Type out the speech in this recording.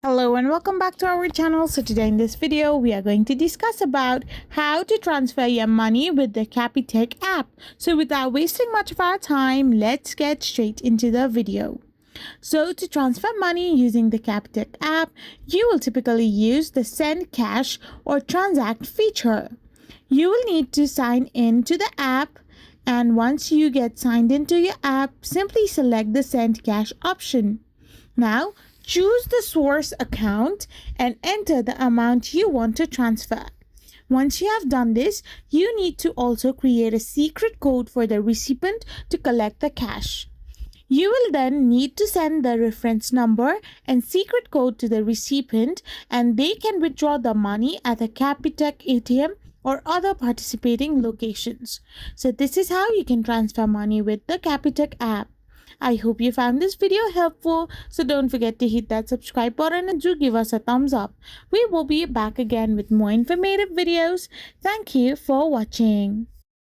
Hello and welcome back to our channel. So today in this video we are going to discuss about how to transfer your money with the Capitec app. So without wasting much of our time, let's get straight into the video. So to transfer money using the Capitec app, you will typically use the Send Cash or Transact feature. You will need to sign in to the app, and once you get signed into your app, simply select the Send Cash option. Now, choose the source account and enter the amount you want to transfer. Once you have done this, you need to also create a secret code for the recipient to collect the cash. You will then need to send the reference number and secret code to the recipient, and they can withdraw the money at the Capitec ATM or other participating locations. So this is how you can transfer money with the Capitec app. I hope you found this video helpful, so don't forget to hit that subscribe button and do give us a thumbs up. We will be back again with more informative videos. Thank you for watching.